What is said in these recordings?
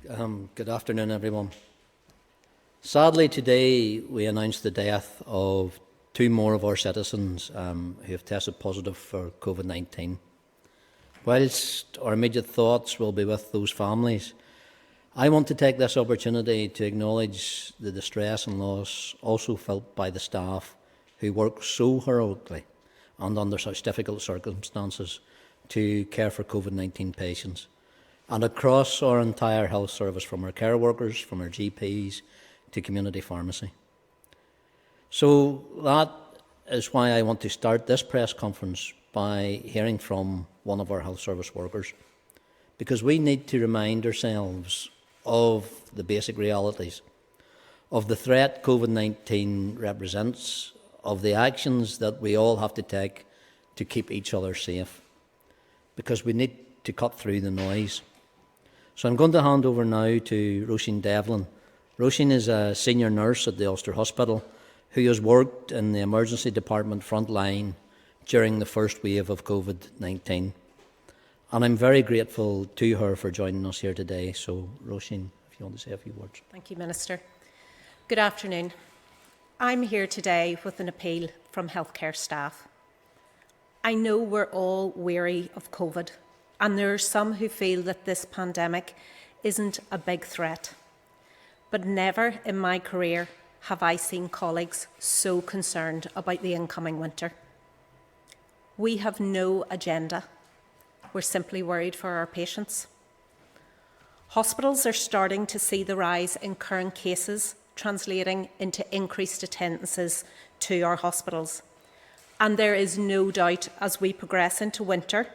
Good afternoon, everyone. Sadly, today we announced the death of two more of our citizens who have tested positive for COVID-19. Whilst our immediate thoughts will be with those families, I want to take this opportunity to acknowledge the distress and loss also felt by the staff who work so heroically and under such difficult circumstances to care for COVID-19 patients, and across our entire health service, from our care workers, from our GPs to community pharmacy. So that is why I want to start this press conference by hearing from one of our health service workers, because we need to remind ourselves of the basic realities of the threat COVID-19 represents, of the actions that we all have to take to keep each other safe, because we need to cut through the noise. So I'm going to hand over now to Roisin Devlin. Roisin is a senior nurse at the Ulster Hospital who has worked in the emergency department front line during the first wave of COVID-19. And I'm very grateful to her for joining us here today. So, Roisin, if you want to say a few words. Thank you, Minister. Good afternoon. I'm here today with an appeal from healthcare staff. I know we're all weary of COVID, and there are some who feel that this pandemic isn't a big threat. But never in my career have I seen colleagues so concerned about the incoming winter. We have no agenda. We're simply worried for our patients. Hospitals are starting to see the rise in current cases translating into increased attendances to our hospitals. And there is no doubt as we progress into winter,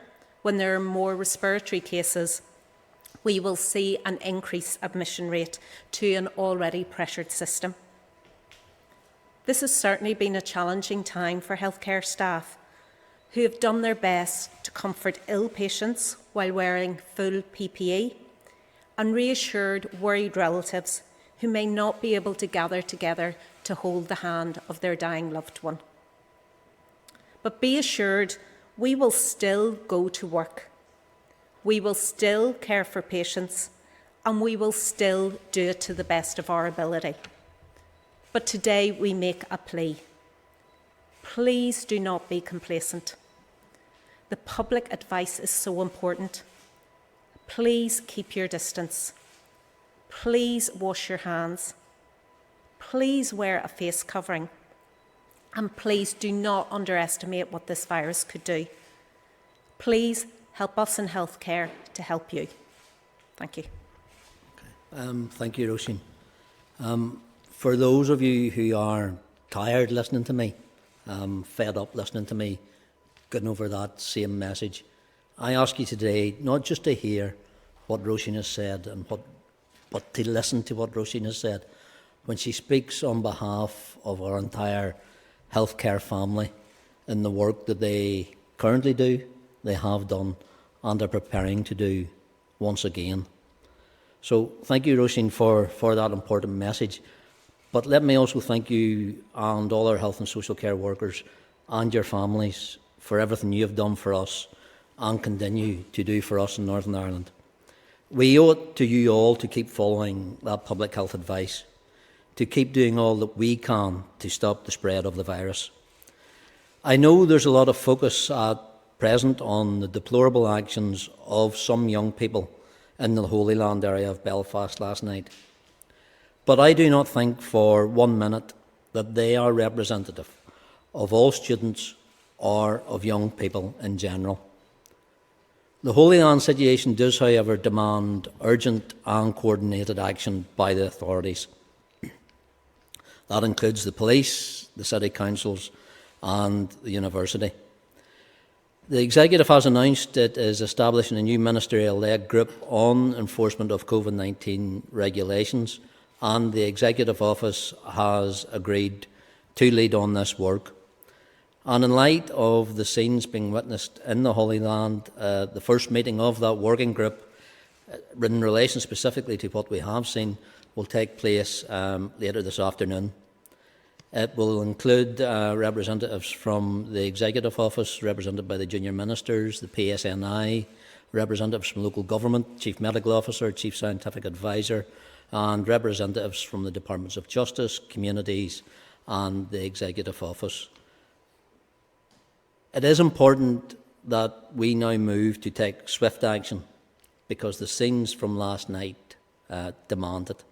when there are more respiratory cases, we will see an increased admission rate to an already pressured system. This has certainly been a challenging time for healthcare staff who have done their best to comfort ill patients while wearing full PPE and reassured worried relatives who may not be able to gather together to hold the hand of their dying loved one. But be assured, we will still go to work. We will still care for patients, and we will still do it to the best of our ability. But today we make a plea. Please do not be complacent. The public advice is so important. Please keep your distance. Please wash your hands. Please wear a face covering. And please do not underestimate what this virus could do. Please help us in healthcare to help you. Thank you. Thank you, Roisin. For those of you who are tired listening to me, fed up listening to me, getting over that same message, I ask you today not just to hear what Roisin has said, but to listen to what Roisin has said when she speaks on behalf of our entire healthcare family in the work that they currently do, they have done, and are preparing to do once again. So thank you, Roisin, for that important message. But let me also thank you and all our health and social care workers and your families for everything you have done for us and continue to do for us in Northern Ireland. We owe it to you all to keep following that public health advice, to keep doing all that we can to stop the spread of the virus. I know there's a lot of focus at present on the deplorable actions of some young people in the Holy Land area of Belfast last night. But I do not think for 1 minute that they are representative of all students or of young people in general. The Holy Land situation does, however, demand urgent and coordinated action by the authorities. That includes the police, the city councils and the university. The Executive has announced it is establishing a new ministerial-led group on enforcement of COVID-19 regulations, and the Executive Office has agreed to lead on this work. And in light of the scenes being witnessed in the Holy Land, the first meeting of that working group, in relation specifically to what we have seen, will take place later this afternoon. It will include representatives from the Executive Office, represented by the Junior Ministers, the PSNI, representatives from local government, Chief Medical Officer, Chief Scientific Advisor, and representatives from the Departments of Justice, Communities and the Executive Office. It is important that we now move to take swift action because the scenes from last night demand it.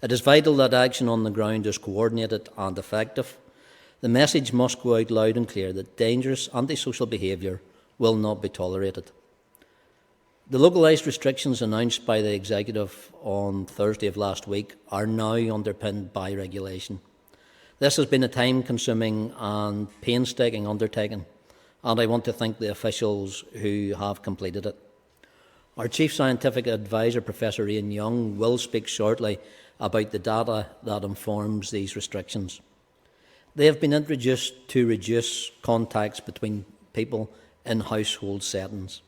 It is vital that action on the ground is coordinated and effective. The message must go out loud and clear that dangerous antisocial behaviour will not be tolerated. The localised restrictions announced by the Executive on Thursday of last week are now underpinned by regulation. This has been a time-consuming and painstaking undertaking, and I want to thank the officials who have completed it. Our Chief Scientific Advisor, Professor Roisin Young, will speak shortly about the data that informs these restrictions. They have been introduced to reduce contacts between people in household settings.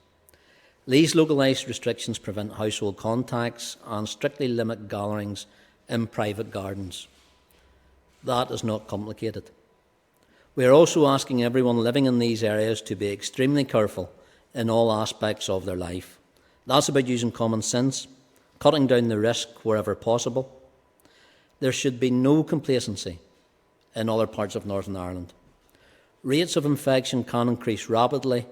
These localised restrictions prevent household contacts and strictly limit gatherings in private gardens. That is not complicated. We are also asking everyone living in these areas to be extremely careful in all aspects of their life. That's about using common sense, cutting down the risk wherever possible. There should be no complacency in other parts of Northern Ireland. Rates of infection can increase rapidly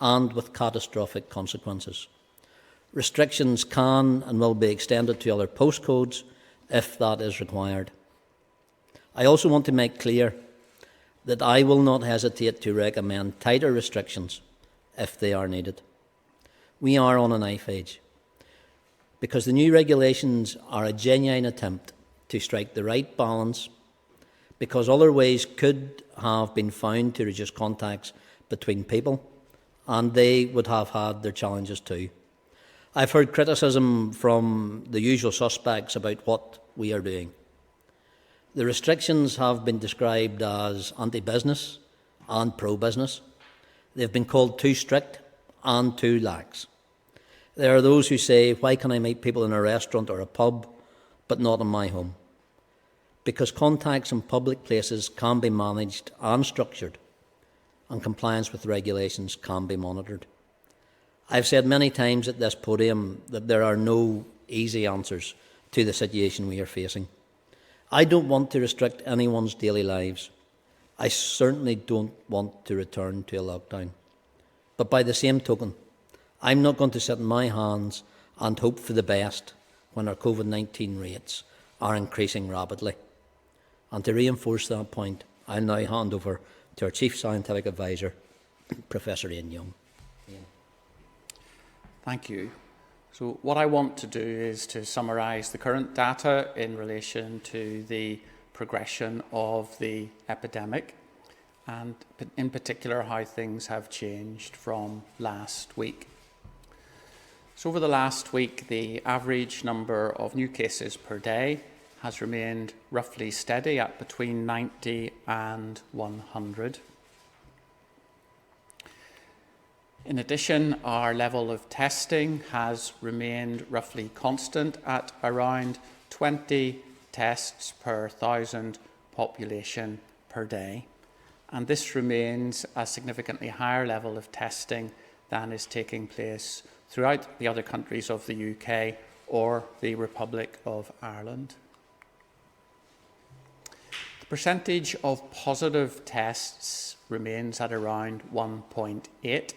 and with catastrophic consequences. Restrictions can and will be extended to other postcodes if that is required. I also want to make clear that I will not hesitate to recommend tighter restrictions if they are needed. We are on a knife edge because the new regulations are a genuine attempt to strike the right balance, because other ways could have been found to reduce contacts between people, and they would have had their challenges too. I've heard criticism from the usual suspects about what we are doing. The restrictions have been described as anti-business and pro-business. They've been called too strict and too lax. There are those who say, why can I meet people in a restaurant or a pub, but not in my home? Because contacts in public places can be managed and structured, and compliance with regulations can be monitored. I've said many times at this podium that there are no easy answers to the situation we are facing. I don't want to restrict anyone's daily lives. I certainly don't want to return to a lockdown. But by the same token, I'm not going to sit in my hands and hope for the best when our COVID-19 rates are increasing rapidly. And to reinforce that point, I'll now hand over to our Chief Scientific Advisor, Professor Roisin Young. Thank you. So what I want to do is to summarise the current data in relation to the progression of the epidemic, and in particular how things have changed from last week. So over the last week, the average number of new cases per day has remained roughly steady at between 90 and 100. In addition, our level of testing has remained roughly constant at around 20 tests per 1,000 population per day. And this remains a significantly higher level of testing than is taking place throughout the other countries of the UK or the Republic of Ireland. The percentage of positive tests remains at around 1.8,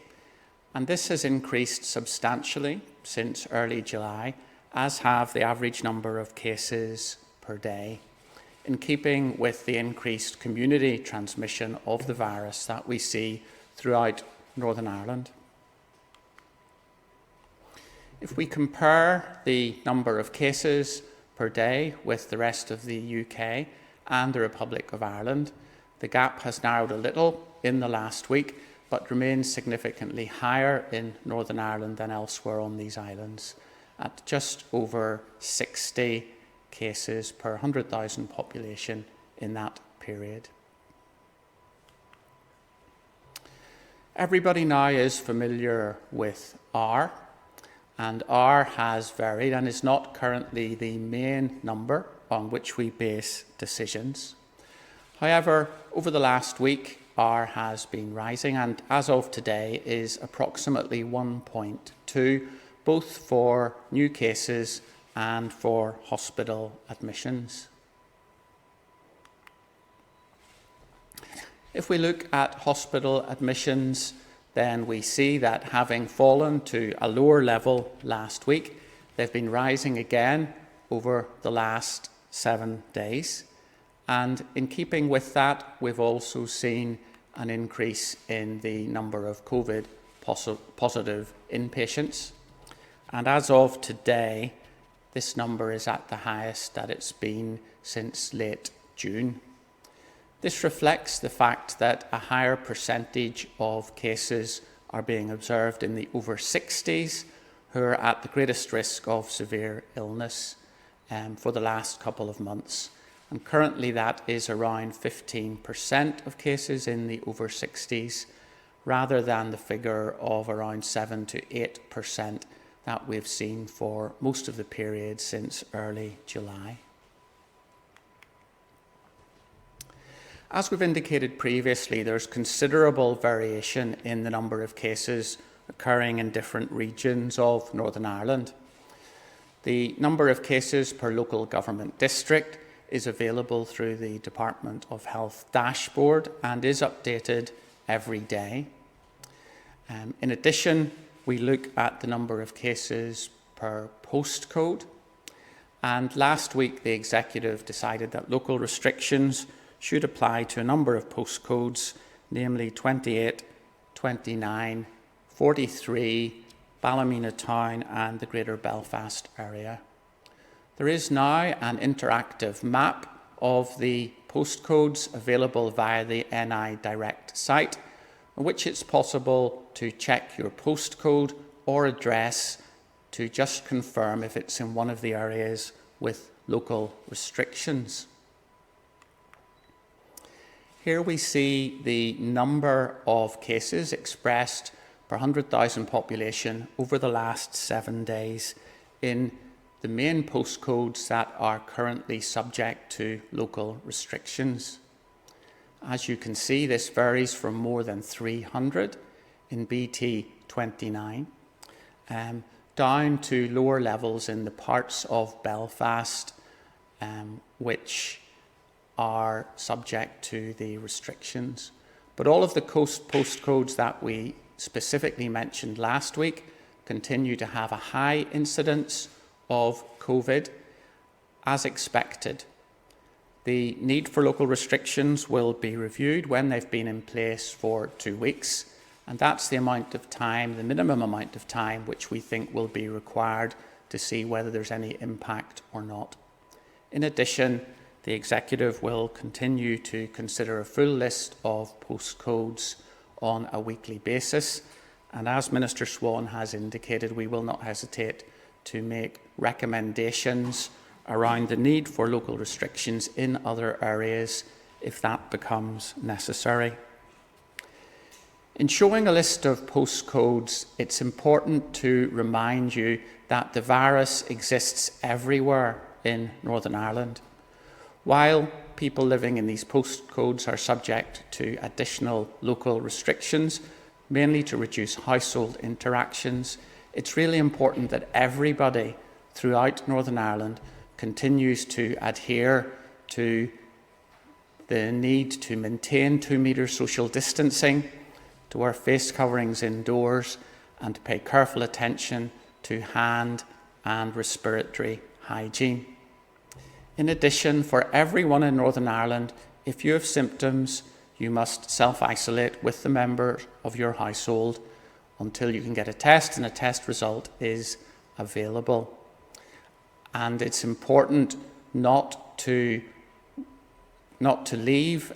and this has increased substantially since early July, as have the average number of cases per day, in keeping with the increased community transmission of the virus that we see throughout Northern Ireland. If we compare the number of cases per day with the rest of the UK and the Republic of Ireland, the gap has narrowed a little in the last week, but remains significantly higher in Northern Ireland than elsewhere on these islands, at just over 60 cases per 100,000 population in that period. Everybody now is familiar with R, and R has varied and is not currently the main number on which we base decisions. However, over the last week, has been rising, and as of today is approximately 1.2, both for new cases and for hospital admissions. If we look at hospital admissions, then we see that having fallen to a lower level last week, they've been rising again over the last 7 days. And in keeping with that, we've also seen an increase in the number of COVID positive inpatients. And as of today, this number is at the highest that it's been since late June. This reflects the fact that a higher percentage of cases are being observed in the over 60s, who are at the greatest risk of severe illness for the last couple of months. And currently that is around 15% of cases in the over 60s, rather than the figure of around 7 to 8% that we've seen for most of the period since early July. As we've indicated previously, there's considerable variation in the number of cases occurring in different regions of Northern Ireland. The number of cases per local government district is available through the Department of Health dashboard and is updated every day. In addition, we look at the number of cases per postcode, and last week the Executive decided that local restrictions should apply to a number of postcodes, namely 28, 29, 43, Ballymena Town and the Greater Belfast area. There is now an interactive map of the postcodes available via the NI Direct site, in which it's possible to check your postcode or address to just confirm if it's in one of the areas with local restrictions. Here we see the number of cases expressed per 100,000 population over the last 7 days in the main postcodes that are currently subject to local restrictions. As you can see, this varies from more than 300 in BT 29 down to lower levels in the parts of Belfast which are subject to the restrictions. But all of the postcodes that we specifically mentioned last week continue to have a high incidence of COVID, as expected. The need for local restrictions will be reviewed when they've been in place for 2 weeks, and that's the amount of time, the minimum amount of time, which we think will be required to see whether there's any impact or not. In addition, the Executive will continue to consider a full list of postcodes on a weekly basis, and as Minister Swann has indicated, we will not hesitate to make recommendations around the need for local restrictions in other areas if that becomes necessary. In showing a list of postcodes, it's important to remind you that the virus exists everywhere in Northern Ireland. While people living in these postcodes are subject to additional local restrictions, mainly to reduce household interactions, it's really important that everybody throughout Northern Ireland continues to adhere to the need to maintain 2 metre social distancing, to wear face coverings indoors, and to pay careful attention to hand and respiratory hygiene. In addition, for everyone in Northern Ireland, if you have symptoms, you must self-isolate with the member of your household until you can get a test and a test result is available. And it's important not to leave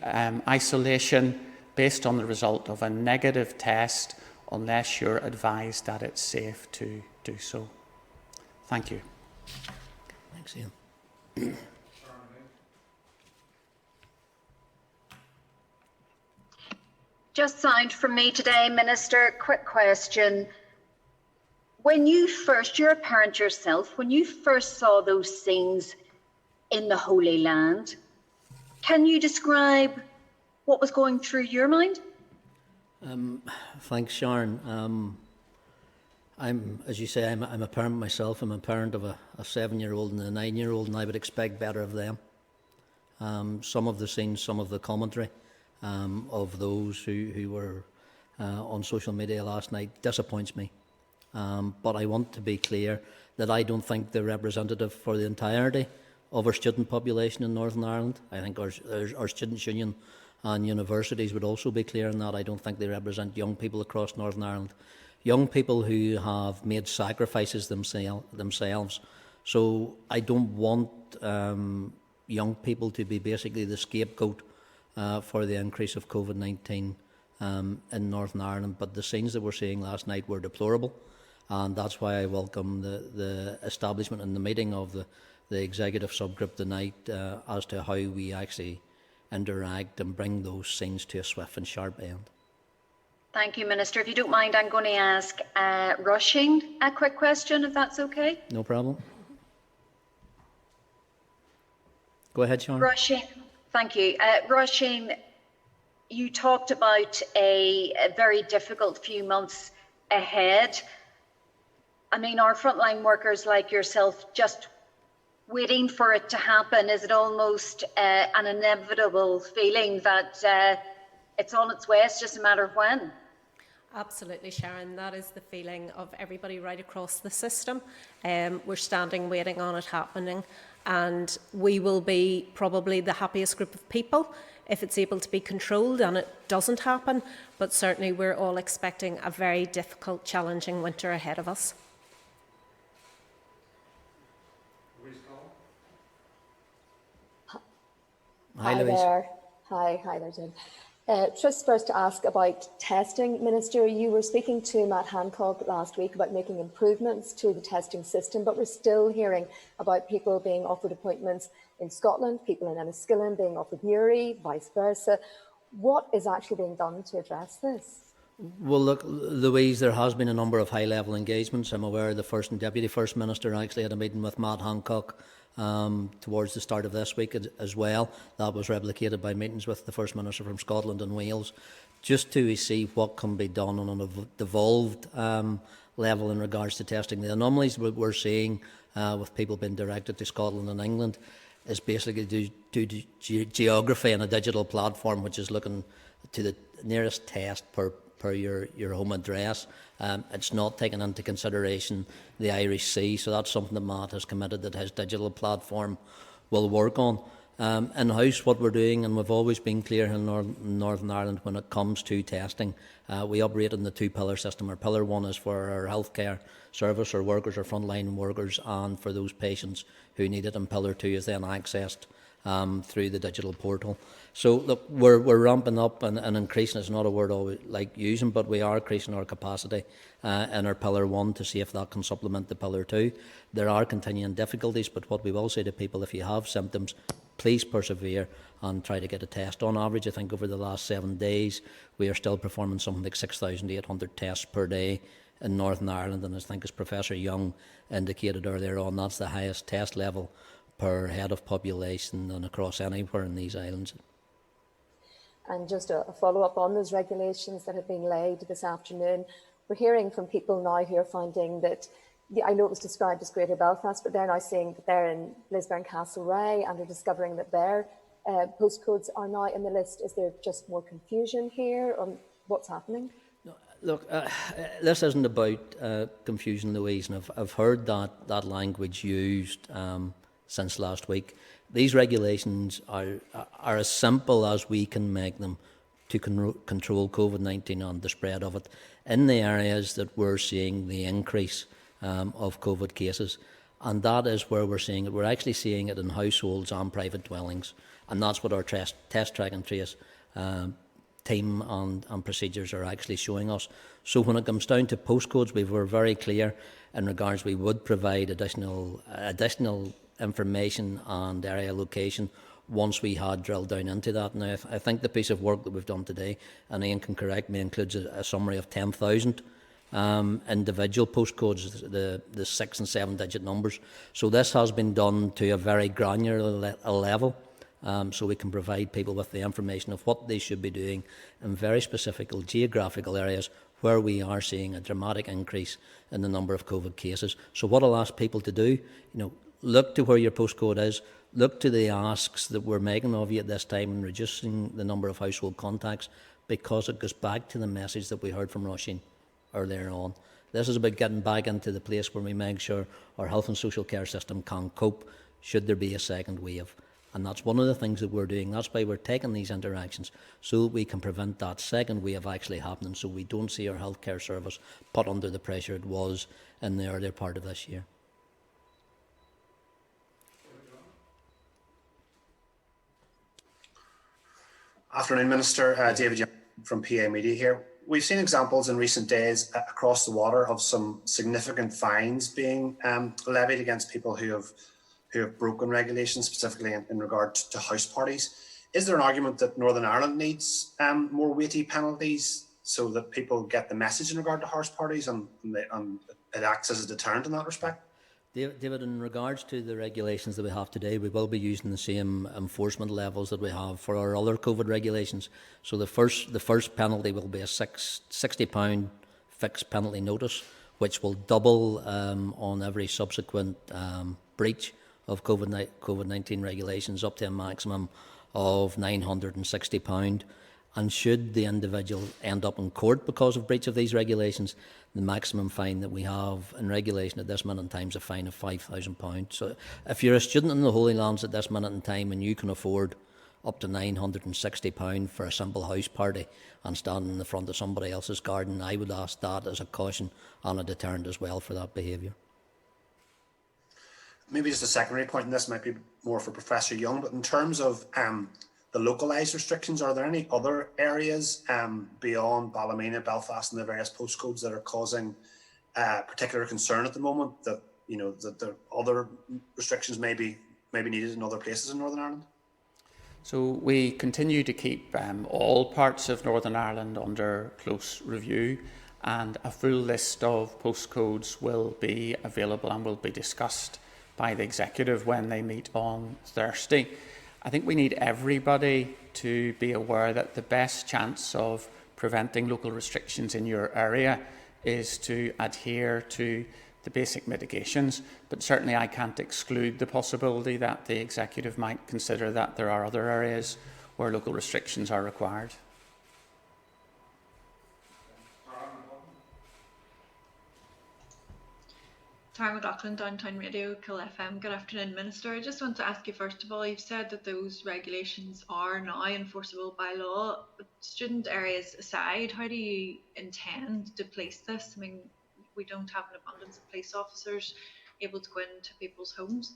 isolation based on the result of a negative test unless you're advised that it's safe to do so. Thank you. Thanks, Ian. Just signed from me today, Minister. Quick question. When you first, you're a parent yourself, when you first saw those scenes in the Holy Land, can you describe what was going through your mind? Thanks, Sharon. As you say, I'm a parent myself. I'm a parent of a 7-year-old and a 9-year-old, and I would expect better of them. Some of the scenes, some of the commentary of those who were on social media last night disappoints me. But I want to be clear that I don't think they're representative for the entirety of our student population in Northern Ireland. I think our Students' Union and universities would also be clear on that. I don't think they represent young people across Northern Ireland. Young people who have made sacrifices themselves. So I don't want young people to be basically the scapegoat for the increase of COVID-19 in Northern Ireland. But the scenes that we're seeing last night were deplorable, and that's why I welcome the establishment and the meeting of the executive subgroup tonight as to how we actually interact and bring those scenes to a swift and sharp end. Thank you, Minister. If you don't mind, I'm going to ask Roisin a quick question, if that's okay. No problem. Go ahead, Sean. Roisin, thank you. Roisin, you talked about a very difficult few months ahead. I mean, our frontline workers like yourself just waiting for it to happen? Is it almost an inevitable feeling that it's on its way, it's just a matter of when? Absolutely, Sharon. That is the feeling of everybody right across the system. We're standing waiting on it happening, and we will be probably the happiest group of people if it's able to be controlled and it doesn't happen. But certainly we're all expecting a very difficult, challenging winter ahead of us. Hi, Louise. there. Hi there, Jim. Just first to ask about testing, Minister. You were speaking to Matt Hancock last week about making improvements to the testing system, but we're still hearing about people being offered appointments in Scotland, people in Enniskillen being offered Newry, vice versa. What is actually being done to address this? Well, look, Louise, there has been a number of high-level engagements. I'm aware the First and Deputy First Minister actually had a meeting with Matt Hancock towards the start of this week as well. That was replicated by meetings with the First Minister from Scotland and Wales, just to see what can be done on an devolved level in regards to testing. The anomalies we're seeing with people being directed to Scotland and England is basically due to geography and a digital platform which is looking to the nearest test per your home address. It's not taken into consideration the Irish Sea, so that's something that Matt has committed that his digital platform will work on. In-house, what we're doing, and we've always been clear in Northern Ireland when it comes to testing, we operate in the two-pillar system. Our pillar one is for our healthcare service, our workers, our frontline workers, and for those patients who need it, and pillar two is then accessed through the digital portal. So look, we're ramping up and increasing. It's not a word I always like using, but we are increasing our capacity in our pillar one to see if that can supplement the pillar two. There are continuing difficulties, but what we will say to people, if you have symptoms, please persevere and try to get a test. On average, I think over the last 7 days, we are still performing something like 6,800 tests per day in Northern Ireland, and I think as Professor Young indicated earlier on, that's the highest test level per head of population and across anywhere in these islands. And just a follow-up on those regulations that have been laid this afternoon. We're hearing from people now who are finding that, I know it was described as Greater Belfast, but they're now seeing that they're in Lisburn, Castlereagh, and are discovering that their postcodes are now in the list. Is there just more confusion here on what's happening? No, look, this isn't about confusion, Louise, and I've heard that language used since last week. These regulations are as simple as we can make them to control COVID-19 and the spread of it in the areas that we're seeing the increase of COVID cases. And that is where we're seeing it. We're actually seeing it in households and private dwellings. And that's what our test, track and trace team and procedures are actually showing us. So when it comes down to postcodes, we were very clear in regards we would provide additional information and area location once we had drilled down into that. Now, I think the piece of work that we've done today, and Ian can correct me, includes a summary of 10,000 individual postcodes, the 6 and 7 digit numbers. So this has been done to a very granular level so we can provide people with the information of what they should be doing in very specific geographical areas where we are seeing a dramatic increase in the number of COVID cases. So what I'll ask people to do, look to where your postcode is, look to the asks that we're making of you at this time in reducing the number of household contacts, because it goes back to the message that we heard from Roisin earlier on. This is about getting back into the place where we make sure our health and social care system can cope should there be a second wave. And that's one of the things that we're doing. That's why we're taking these interactions, so that we can prevent that second wave actually happening, so we don't see our healthcare service put under the pressure it was in the earlier part of this year. Afternoon, Minister. David Young from PA Media here. We've seen examples in recent days across the water of some significant fines being levied against people who have broken regulations, specifically in regard to house parties. Is there an argument that Northern Ireland needs more weighty penalties so that people get the message in regard to house parties and it acts as a deterrent in that respect? David, in regards to the regulations that we have today, we will be using the same enforcement levels that we have for our other COVID regulations. So the first penalty will be a £60 fixed penalty notice, which will double on every subsequent breach of COVID-19 regulations, up to a maximum of £960. And should the individual end up in court because of breach of these regulations, the maximum fine that we have in regulation at this minute in time is a fine of £5,000. So if you're a student in the Holy Lands at this minute in time and you can afford up to £960 for a simple house party and standing in the front of somebody else's garden, I would ask that as a caution and a deterrent as well for that behaviour. Maybe just a secondary point, and this might be more for Professor Young, but in terms of the localised restrictions, are there any other areas beyond Ballymena, Belfast and the various postcodes that are causing particular concern at the moment, that that the other restrictions may be needed in other places in Northern Ireland? So we continue to keep all parts of Northern Ireland under close review, and a full list of postcodes will be available and will be discussed by the Executive when they meet on Thursday. I think we need everybody to be aware that the best chance of preventing local restrictions in your area is to adhere to the basic mitigations, but certainly I can't exclude the possibility that the Executive might consider that there are other areas where local restrictions are required. Tara McLaughlin, Downtown Radio, Kill FM. Good afternoon, Minister. I just want to ask you, first of all, you've said that those regulations are now enforceable by law, but student areas aside, how do you intend to police this? I mean, we don't have an abundance of police officers able to go into people's homes.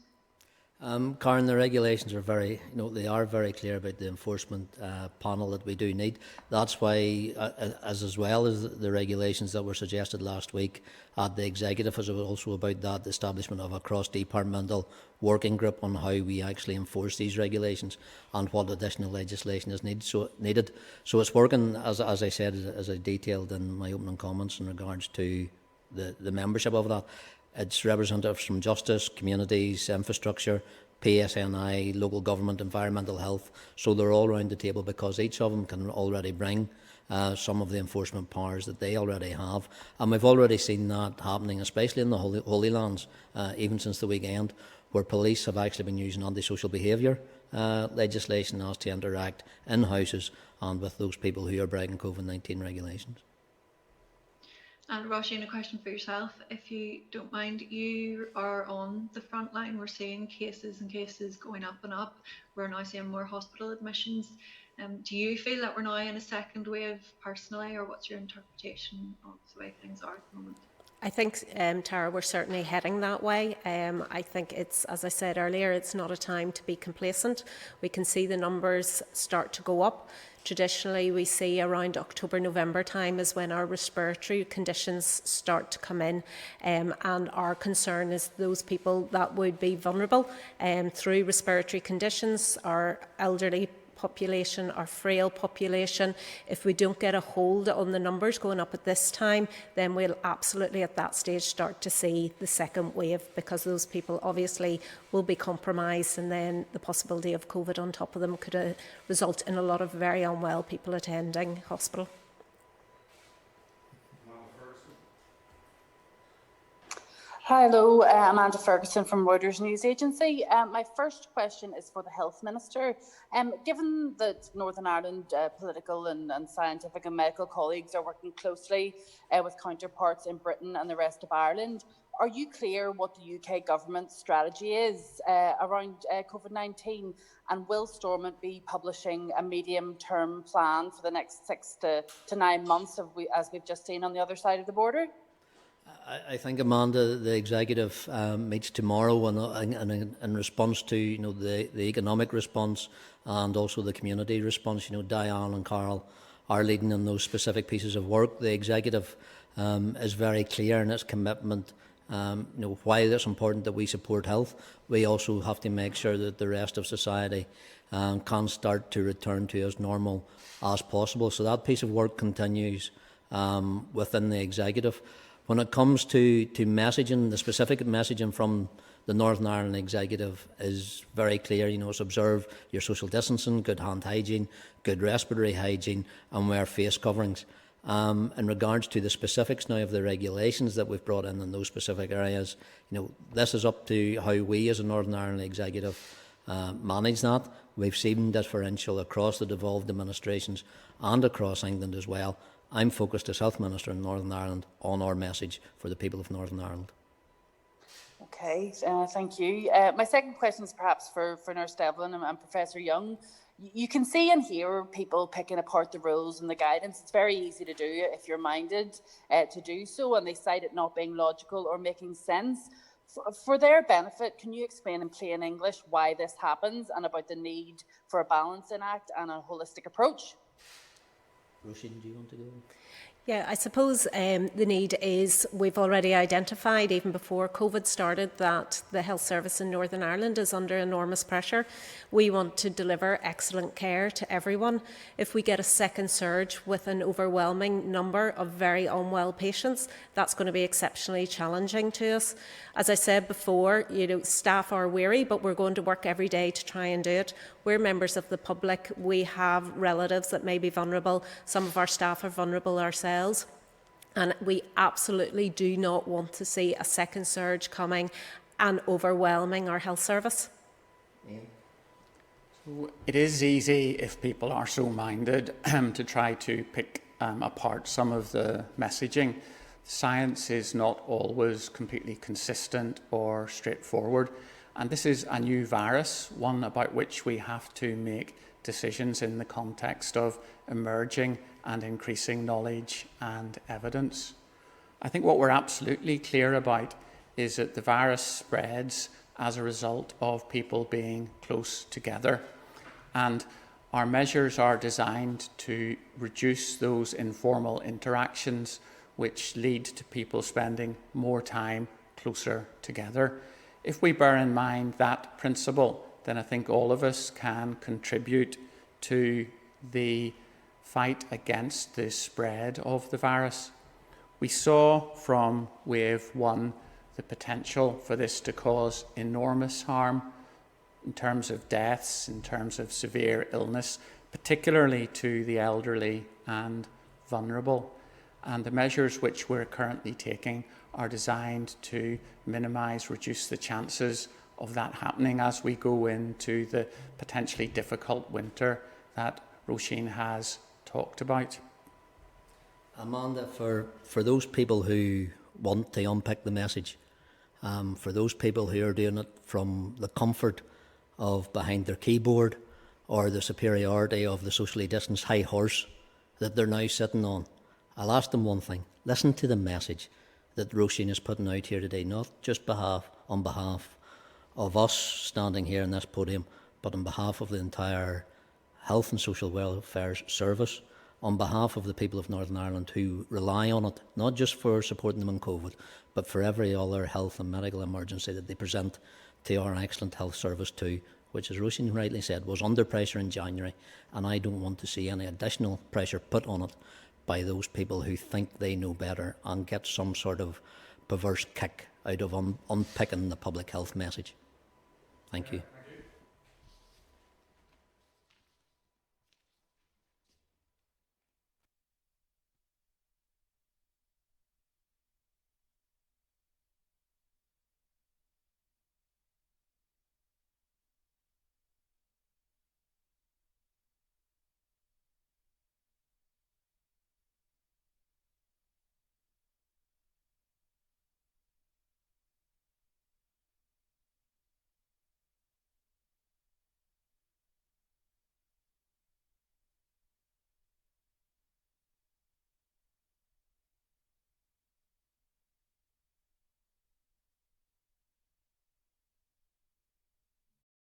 Karen, the regulations are very clear about the enforcement panel that we do need. That's why, as well as the regulations that were suggested last week at the Executive, is also about that establishment of a cross-departmental working group on how we actually enforce these regulations and what additional legislation is needed. So it's working, as I said, as I detailed in my opening comments in regards to the membership of that. It's representatives from justice, communities, infrastructure, PSNI, local government, environmental health. So they're all around the table because each of them can already bring some of the enforcement powers that they already have. And we've already seen that happening, especially in the Holy Lands, even since the weekend, where police have actually been using antisocial behaviour legislation as to interact in houses and with those people who are breaking COVID-19 regulations. And Roisin, a question for yourself, if you don't mind. You are on the front line. We're seeing cases and cases going up and up. We're now seeing more hospital admissions. Do you feel that we're now in a second wave personally, or what's your interpretation of the way things are at the moment? I think, Tara, we're certainly heading that way. I think it's, as I said earlier, it's not a time to be complacent. We can see the numbers start to go up. Traditionally, we see around October, November time is when our respiratory conditions start to come in, and our concern is those people that would be vulnerable through respiratory conditions, our elderly population, our frail population. If we don't get a hold on the numbers going up at this time, then we'll absolutely at that stage start to see the second wave, because those people obviously will be compromised, and then the possibility of COVID on top of them could result in a lot of very unwell people attending hospital. Hello, Amanda Ferguson from Reuters News Agency. My first question is for the Health Minister. Given that Northern Ireland political and scientific and medical colleagues are working closely with counterparts in Britain and the rest of Ireland, are you clear what the UK government's strategy is around COVID-19? And will Stormont be publishing a medium-term plan for the next 6 to 9 months, as we've just seen on the other side of the border? I think, Amanda, the executive meets tomorrow, and in response to the economic response and also the community response. Diane and Carl are leading in those specific pieces of work. The executive is very clear in its commitment. While it's important that we support health, we also have to make sure that the rest of society can start to return to as normal as possible. So that piece of work continues within the executive. When it comes to messaging, the specific messaging from the Northern Ireland Executive is very clear. It's observe your social distancing, good hand hygiene, good respiratory hygiene, and wear face coverings. In regards to the specifics now of the regulations that we've brought in those specific areas, this is up to how we as a Northern Ireland Executive manage that. We've seen differential across the devolved administrations and across England as well. I'm focused as Health Minister in Northern Ireland on our message for the people of Northern Ireland. Okay, thank you. My second question is perhaps for Nurse Devlin and Professor Young. You can see and hear people picking apart the rules and the guidance. It's very easy to do if you're minded to do so, and they cite it not being logical or making sense. For their benefit, can you explain in plain English why this happens and about the need for a balancing act and a holistic approach? Roisin, do you want to go? Yeah, I suppose the need is, we've already identified even before COVID started that the health service in Northern Ireland is under enormous pressure. We want to deliver excellent care to everyone. If we get a second surge with an overwhelming number of very unwell patients, that's going to be exceptionally challenging to us. As I said before, staff are weary, but we're going to work every day to try and do it. We're members of the public. We have relatives that may be vulnerable. Some of our staff are vulnerable ourselves. And we absolutely do not want to see a second surge coming and overwhelming our health service. So it is easy, if people are so minded, to try to pick apart some of the messaging. Science is not always completely consistent or straightforward. And this is a new virus, one about which we have to make decisions in the context of emerging and increasing knowledge and evidence. I think what we're absolutely clear about is that the virus spreads as a result of people being close together. And our measures are designed to reduce those informal interactions which lead to people spending more time closer together. If we bear in mind that principle, then I think all of us can contribute to the fight against the spread of the virus. We saw from wave 1 the potential for this to cause enormous harm in terms of deaths, in terms of severe illness, particularly to the elderly and vulnerable. And the measures which we're currently taking are designed to minimise, reduce the chances of that happening as we go into the potentially difficult winter that Roisin has talked about. Amanda, for those people who want to unpick the message, for those people who are doing it from the comfort of behind their keyboard or the superiority of the socially distanced high horse that they're now sitting on, I'll ask them one thing. Listen to the message that Roisin is putting out here today, not just on behalf of us standing here in this podium, but on behalf of the entire Health and Social Welfare Service, on behalf of the people of Northern Ireland who rely on it, not just for supporting them in COVID, but for every other health and medical emergency that they present to our excellent health service too. which, as Roisin rightly said, was under pressure in January, and I don't want to see any additional pressure put on it by those people who think they know better and get some sort of perverse kick out of unpicking the public health message. Thank you.